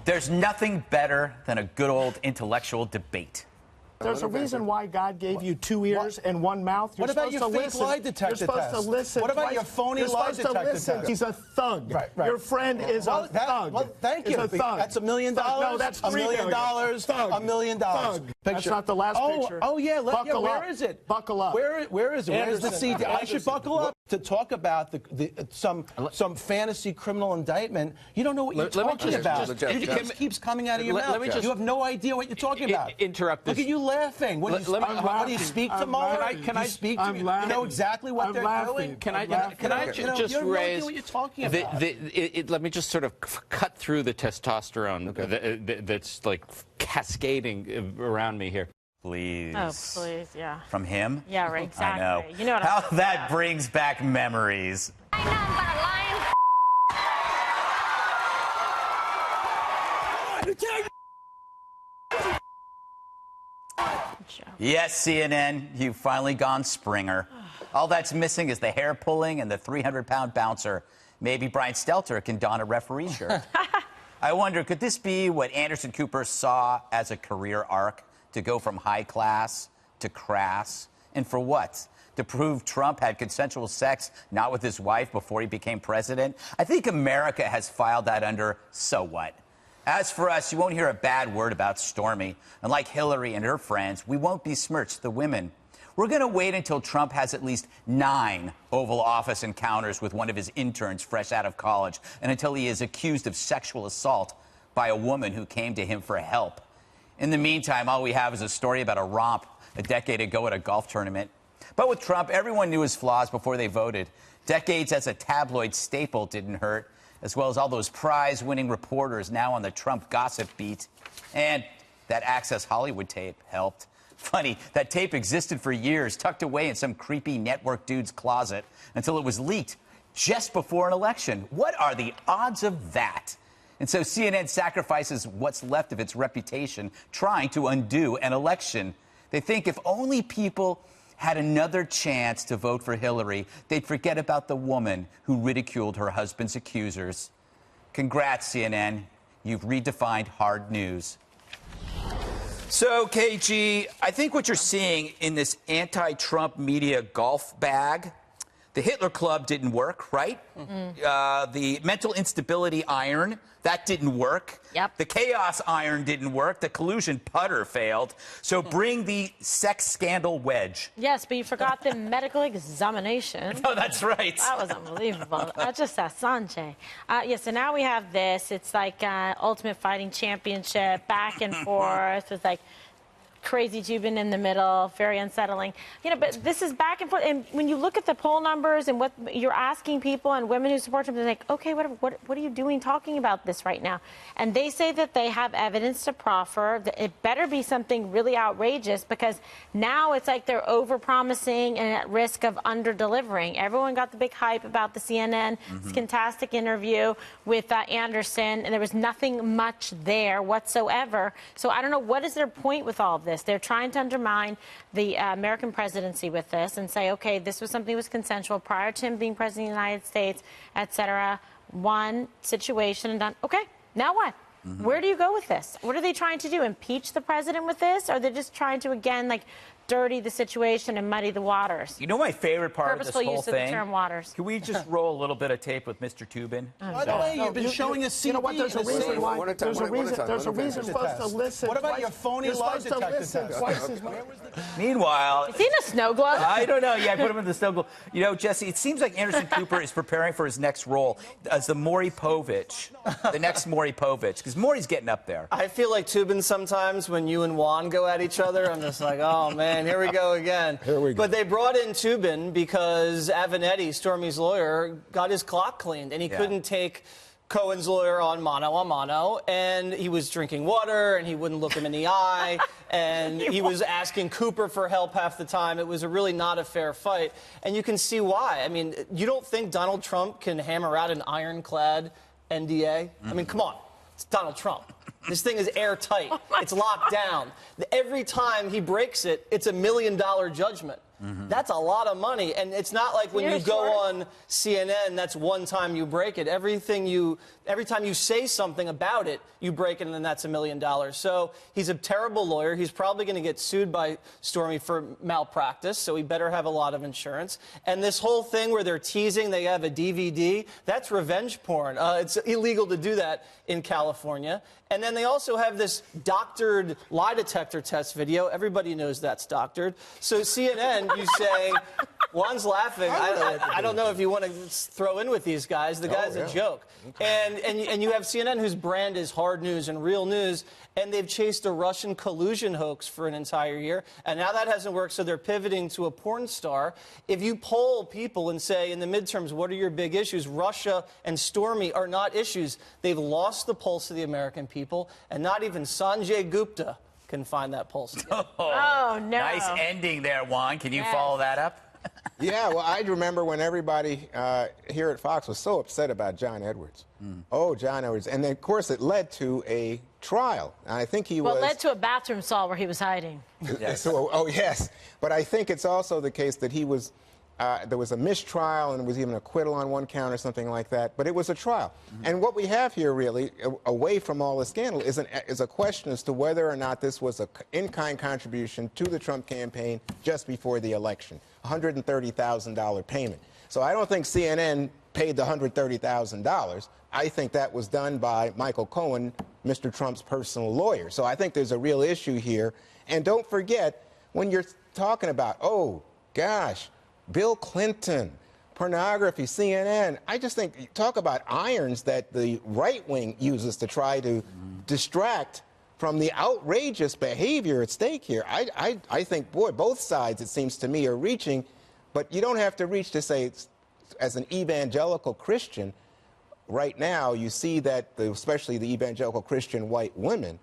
There's nothing better than a good old intellectual debate. There's a reason why God gave you 2 ears and 1 mouth. You're what about your fake lie detector You're supposed test? to listen. What about your phony lie detector test? He's a thug. Right. Your friend is a thug. Well, thank you. He's a thug. That's $1 million. No, that's $3 million. $1 million. Thug. That's not the last picture. Oh yeah. Buckle up. Where is it? Buckle up. Where is it? Where's the Anderson. CD? I should buckle up to talk about some fantasy criminal indictment. You don't know what you're talking about. It just keeps coming out of your mouth. You have no idea what you're talking about. Interrupt this. Look at you laughing. What do you speak to Mueller? Can I speak to me? You know exactly what they're doing. Can I just raise? What you're talking about. Let me just sort of cut through the testosterone that's like cascading around me here. Please. Oh, please, yeah. From him? Yeah, right, exactly. I know. You know what How that brings back memories. Yes, CNN, you've finally gone Springer. All that's missing is the hair pulling and the 300-pound bouncer. Maybe Brian Stelter can don a referee shirt. I wonder, could this be what Anderson Cooper saw as a career arc? To go from high class to crass? And for what? To prove Trump had consensual sex not with his wife before he became president? I think America has filed that under so what? As for us, you won't hear a bad word about Stormy. And like Hillary and her friends, we won't besmirch the women. We're going to wait until Trump has at least 9 Oval Office encounters with one of his interns fresh out of college, and until he is accused of sexual assault by a woman who came to him for help. In the meantime, all we have is a story about a romp a decade ago at a golf tournament. But with Trump, everyone knew his flaws before they voted. Decades as a tabloid staple didn't hurt, as well as all those prize-winning reporters now on the Trump gossip beat. And that Access Hollywood tape helped. Funny, that tape existed for years, tucked away in some creepy network dude's closet, until it was leaked just before an election. What are the odds of that? And so CNN sacrifices what's left of its reputation trying to undo an election. They think if only people had another chance to vote for Hillary, they'd forget about the woman who ridiculed her husband's accusers. Congrats, CNN. You've redefined hard news. So, KG, I think what you're seeing in this anti-Trump media golf bag, the Hitler Club didn't work, right? The mental instability iron, that didn't work. Yep. The chaos iron didn't work. The collusion putter failed. So bring the sex scandal wedge. Yes, but you forgot the medical examination. Oh, that's right. That was unbelievable. Just a Sanjay. Yeah, so now we have this. It's like Ultimate Fighting Championship, back and forth. It's like crazy Jubin in the middle, very unsettling. You know, but this is back and forth. And when you look at the poll numbers and what you're asking people and women who support him, they're like, okay, what are you doing talking about this right now? And they say that they have evidence to proffer. It better be something really outrageous, because now it's like they're over-promising and at risk of under-delivering. Everyone got the big hype about the CNN fantastic interview with Anderson, and there was nothing much there whatsoever. So I don't know, what is their point with all of this? They're trying to undermine the American presidency with this and say, okay, this was something that was consensual prior to him being president of the United States, etc. One situation and done. Okay, now what? Where do you go with this? What are they trying to do? Impeach the president with this? Or are they just trying to, again, like, dirty the situation and muddy the waters? You know my favorite part of this whole thing? Purposeful use of the term waters. Can we just roll a little bit of tape with Mr. Tubin? By the way, you've been showing us CD. You know what? There's a reason why. There's a reason you're supposed to listen. What about your phony lie detector test? Meanwhile, Is he in a snow globe? I don't know. Yeah, I put him in the snow globe. You know, Jesse, it seems like Anderson Cooper is preparing for his next role as the Maury Povich, the next Maury Povich, because Maury's getting up there. I feel like Tubin sometimes when you and Juan go at each other. I'm just like, oh, man, here we go again. Here we go. But they brought in Tubin because Avenatti, Stormy's lawyer, got his clock cleaned, and he couldn't take Cohen's lawyer on mano, and he was drinking water, and he wouldn't look him in the eye, and he was asking Cooper for help half the time. It was really not a fair fight, and you can see why. I mean, you don't think Donald Trump can hammer out an ironclad NDA? I mean, come on. It's Donald Trump. This thing is airtight. It's locked down. Every time he breaks it, it's $1 million judgment. That's a lot of money. And it's not like when you go on CNN, that's one time you break it. Every time you say something about it, you break it, and then that's $1 million. So he's a terrible lawyer. He's probably going to get sued by Stormy for malpractice, so he better have a lot of insurance. And this whole thing where they're teasing they have a DVD, that's revenge porn. It's illegal to do that in California. And then they also have this doctored lie detector test video. Everybody knows that's doctored. So CNN, you say, Juan's laughing. I don't know if you want to throw in with these guys. The guy's a joke. Okay. And you have CNN, whose brand is hard news and real news, and they've chased a Russian collusion hoax for an entire year. And now that hasn't worked, so they're pivoting to a porn star. If you poll people and say, in the midterms, what are your big issues? Russia and Stormy are not issues. They've lost the pulse of the American people, and not even Sanjay Gupta can find that pulse. Oh, no. Nice ending there, Juan. Can you follow that up? Yeah, well, I remember when everybody here at Fox was so upset about John Edwards. Oh, John Edwards. And then, of course, it led to a trial. And I think he was... Well, it led to a bathroom stall where he was hiding. Yes. So, oh, yes. But I think it's also the case that he was... there was a mistrial, and there was even acquittal on one count or something like that. But it was a trial. And what we have here, really, away from all the scandal, is a question as to whether or not this was an in-kind contribution to the Trump campaign just before the election. $130,000 payment. So I don't think CNN paid the $130,000. I think that was done by Michael Cohen, Mr. Trump's personal lawyer. So I think there's a real issue here. And don't forget, when you're talking about, oh, gosh, Bill Clinton, pornography, CNN, I just think, talk about irons that the right wing uses to try to distract from the outrageous behavior at stake here. I think, boy, both sides, it seems to me, are reaching, but you don't have to reach to say, as an evangelical Christian, right now you see that, especially the evangelical Christian white women,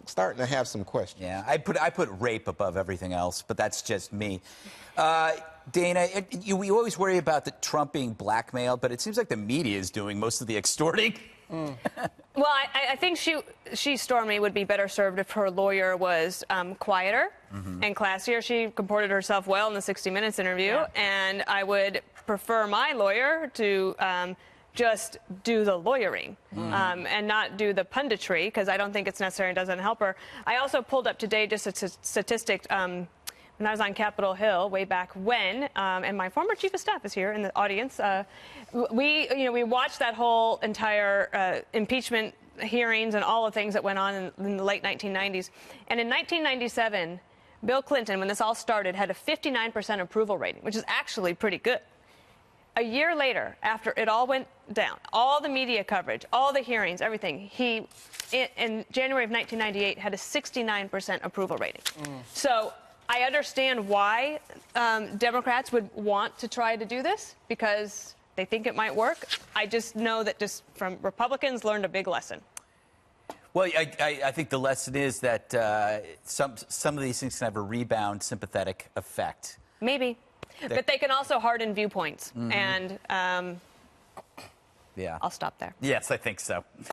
starting to have some questions. Yeah, I put rape above everything else, but that's just me. Dana, you always worry about the Trump being blackmailed, but it seems like the media is doing most of the extorting. Well, I think Stormy, would be better served if her lawyer was quieter and classier. She comported herself well in the 60 Minutes interview, and I would prefer my lawyer to just do the lawyering and not do the punditry, because I don't think it's necessary and doesn't help her. I also pulled up today just a statistic. When I was on Capitol Hill way back when, and my former chief of staff is here in the audience, we watched that whole entire impeachment hearings and all the things that went on in the late 1990s. And in 1997, Bill Clinton, when this all started, had a 59% approval rating, which is actually pretty good. A year later, after it all went down, all the media coverage, all the hearings, everything, he, in January of 1998, had a 69% approval rating. So I understand why Democrats would want to try to do this, because they think it might work. I just know that just from Republicans learned a big lesson. Well, I think the lesson is that some of these things can have a rebound sympathetic effect. Maybe. But they can also harden viewpoints. And yeah, I'll stop there. Yes, I think so.